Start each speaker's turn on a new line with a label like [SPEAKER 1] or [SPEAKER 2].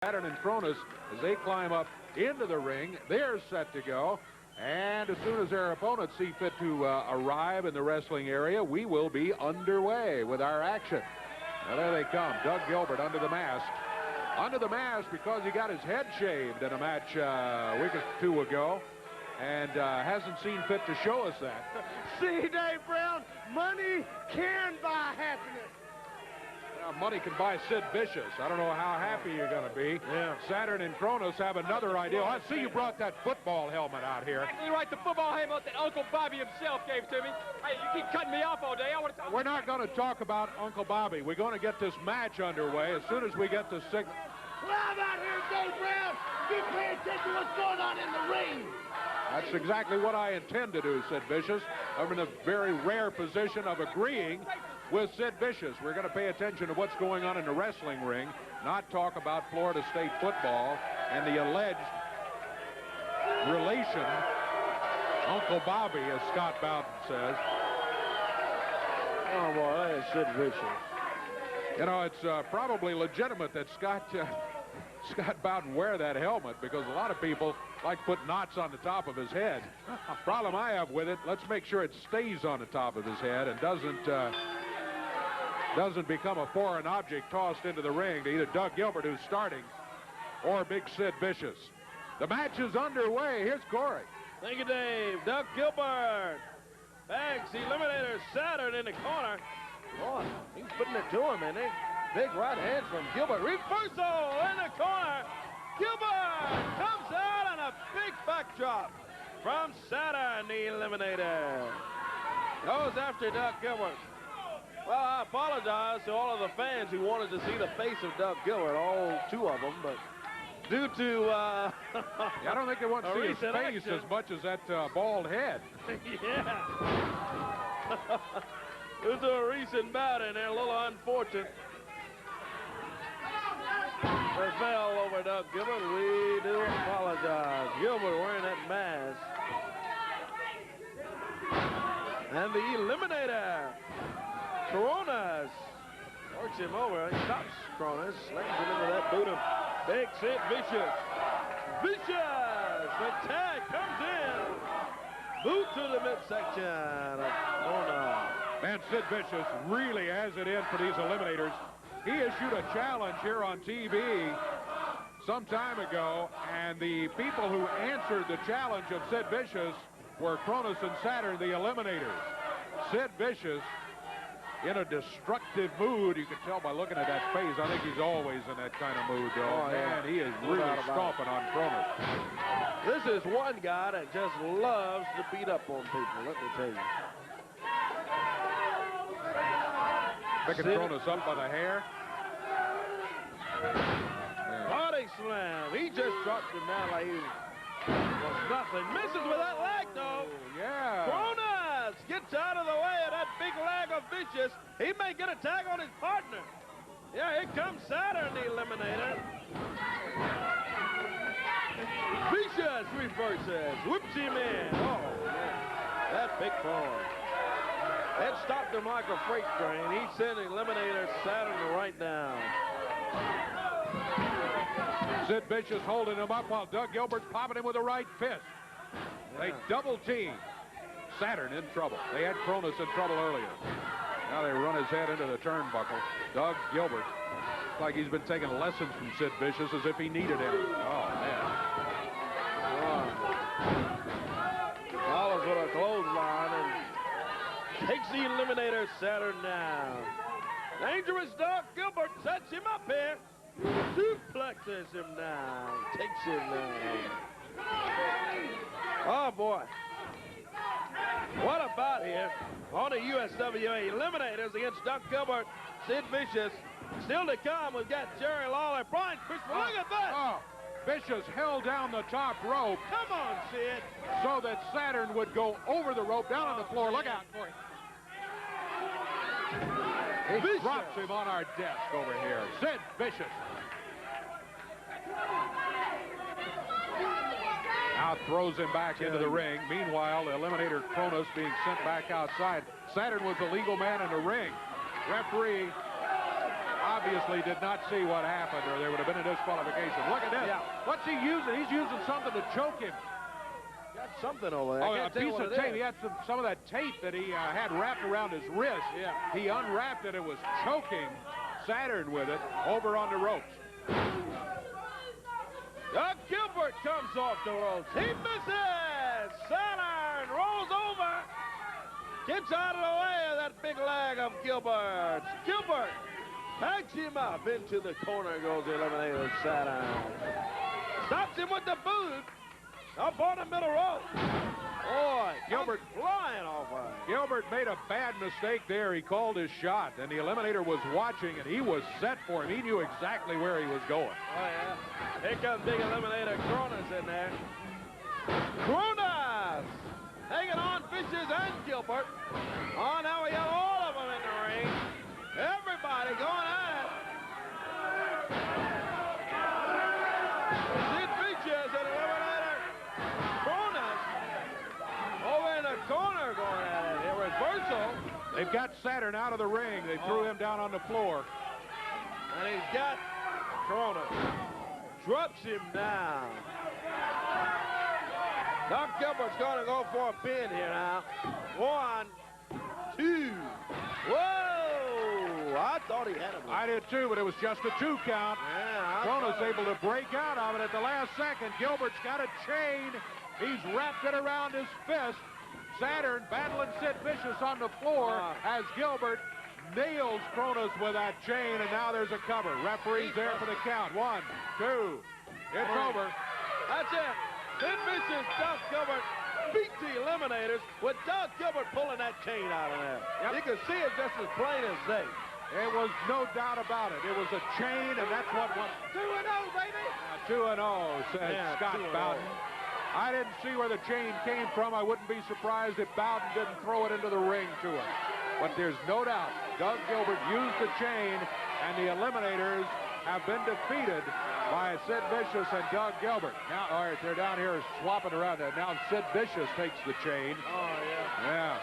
[SPEAKER 1] Saturn and Cronus as they climb up into the ring. They're set to go. And as soon as their opponents see fit to arrive in the wrestling area, we will be underway with our action. Now there they come. Doug Gilbert under the mask. Under the mask because he got his head shaved in a match a week or two ago. And hasn't seen fit to show us that.
[SPEAKER 2] See, Dave Brown, money can buy happiness.
[SPEAKER 1] Money can buy Sid Vicious. I don't know how happy you're going to be.
[SPEAKER 2] Yeah.
[SPEAKER 1] Saturn and Cronus have another idea. I see you brought that football helmet out here.
[SPEAKER 3] Exactly right. The football helmet that Uncle Bobby himself gave to me. Hey, you keep cutting me off all day. I want to talk.
[SPEAKER 1] We're not going to talk about Uncle Bobby. We're going to get this match underway as soon as we get the signal.
[SPEAKER 2] Well, I'm out here, Dave Brown. Keep paying attention to what's going on in the ring.
[SPEAKER 1] That's exactly what I intend to do, Sid Vicious. I'm in a very rare position of agreeing with Sid Vicious. We're going to pay attention to what's going on in the wrestling ring, not talk about Florida State football and the alleged relation, Uncle Bobby, as Scott Bowden says.
[SPEAKER 2] Oh, boy, that is Sid Vicious.
[SPEAKER 1] You know, it's probably legitimate that Scott Bowden wear that helmet because a lot of people like to put knots on the top of his head. Problem I have with it, let's make sure it stays on the top of his head and doesn't become a foreign object tossed into the ring to either Doug Gilbert, who's starting, or Big Sid Vicious. The match is underway. Here's Corey.
[SPEAKER 4] Thank you, Dave. Doug Gilbert bags Eliminators Saturn in the corner. Boy, he's putting it to him, isn't he? Big right hand from Gilbert. Reversal in the corner. Gilbert comes out on a big backdrop from Saturn, the Eliminator. Goes after Doug Gilbert. Well, I apologize to all of the fans who wanted to see the face of Doug Gilbert, all two of them, but due to...
[SPEAKER 1] Yeah, I don't think they want to see his face as much as that bald head.
[SPEAKER 4] Yeah. Due to a recent bout in there, a little unfortunate. They fell over Doug Gilbert. We do apologize. Gilbert wearing that mask. And the Eliminator, Cronus, works him over. He stops Cronus, slams him into that boot of Big Sid Vicious. Vicious! The tag comes in. Boot to the midsection of Cronus.
[SPEAKER 1] Man, Sid Vicious really has it in for these Eliminators. He issued a challenge here on TV some time ago, and the people who answered the challenge of Sid Vicious were Cronus and Saturn, the Eliminators. Sid Vicious in a destructive mood. You can tell by looking at that face. I think he's always in that kind of mood, though.
[SPEAKER 4] Oh, yeah.
[SPEAKER 1] Man, he is really stomping on Cronus.
[SPEAKER 4] This is one guy that just loves to beat up on people, let me tell you.
[SPEAKER 1] Picking Cronus up by the hair.
[SPEAKER 4] Body slam. He just dropped him down like he was nothing. Misses with that leg, though.
[SPEAKER 1] Oh, yeah.
[SPEAKER 4] Cronus gets out of the way of that big leg of Vicious. He may get a tag on his partner. Yeah, here comes Saturn, the Eliminator. Vicious reverses. Whips him in. Oh, man. That big form. That stopped him like a freight train. He sent Eliminator Saturn right down.
[SPEAKER 1] Sid Vicious holding him up while Doug Gilbert's popping him with a right fist. They double team. Saturn in trouble. They had Cronus in trouble earlier. Now they run his head into the turnbuckle. Doug Gilbert, looks like he's been taking lessons from Sid Vicious as if he needed any. Oh, man.
[SPEAKER 4] Follows with a clothesline and takes the Eliminator Saturn down. Dangerous Doug Gilbert sets him up here. Suplexes him down. Takes him down. Oh, boy. What about here on the USWA Eliminators against Doug Gilbert, Sid Vicious. Still to come, we've got Jerry Lawler, Brian Christopher. Look at that.
[SPEAKER 1] Oh, Vicious held down the top rope.
[SPEAKER 4] Come on, Sid.
[SPEAKER 1] So that Saturn would go over the rope, down on the floor. Look out for it. He drops him on our desk over here. Sid Vicious. Now throws him back into the ring. Meanwhile, the Eliminator Cronus being sent back outside. Saturn was the legal man in the ring. Referee obviously did not see what happened, or there would have been a disqualification. Look at this.
[SPEAKER 4] Yeah.
[SPEAKER 1] What's he using? He's using something to choke him.
[SPEAKER 4] Got something over there.
[SPEAKER 1] Oh, a piece of tape. He had some of that tape that he had wrapped around his wrist.
[SPEAKER 4] Yeah.
[SPEAKER 1] He unwrapped it and was choking Saturn with it over on the ropes.
[SPEAKER 4] Doug Gilbert comes off the ropes. He misses. Saturn rolls over. Gets out of the way of that big leg of Gilbert. Gilbert backs him up into the corner. Goes the Eliminator Saturn. Stops him with the boot. Up on the middle rope. Boy, Gilbert flying over.
[SPEAKER 1] Gilbert made a bad mistake there. He called his shot, and the Eliminator was watching, and he was set for him. He knew exactly where he was going.
[SPEAKER 4] Oh, yeah. Here comes big Eliminator. Cronus in there. Cronus hanging on Vicious and Gilbert. Oh, now we have all of them in the ring. Everybody going at it. Sid Vicious and Eliminator. Cronus over in the corner going at it. A reversal.
[SPEAKER 1] They've got Saturn out of the ring. They threw him down on the floor.
[SPEAKER 4] And he's got Cronus. Drops him down. Doc Gilbert's going to go for a pin here now. 1, 2. Whoa! I thought he had him.
[SPEAKER 1] I did too, but it was just a 2 count.
[SPEAKER 4] Yeah,
[SPEAKER 1] Cronus able to break out of it at the last second. Gilbert's got a chain. He's wrapped it around his fist. Saturn battling Sid Vicious on the floor as Gilbert nails Cronus with that chain, and now there's a cover. Referee's there for the count. 1, 2. It's over.
[SPEAKER 4] That's it. Sid Vicious, Doug Gilbert beat the Eliminators with Doug Gilbert pulling that chain out of there.
[SPEAKER 1] Yep.
[SPEAKER 4] You can see it just as plain as day.
[SPEAKER 1] It was no doubt about it. It was a chain, and that's what won.
[SPEAKER 3] 2-0, baby.
[SPEAKER 1] 2-0, said Scott
[SPEAKER 4] 2-0.
[SPEAKER 1] Bowden. I didn't see where the chain came from. I wouldn't be surprised if Bowden didn't throw it into the ring to him. But there's no doubt Doug Gilbert used the chain, and the Eliminators have been defeated by Sid Vicious and Doug Gilbert. Now, all right, they're down here swapping around there. Now Sid Vicious takes the chain.
[SPEAKER 4] Oh, yeah.
[SPEAKER 1] Yeah.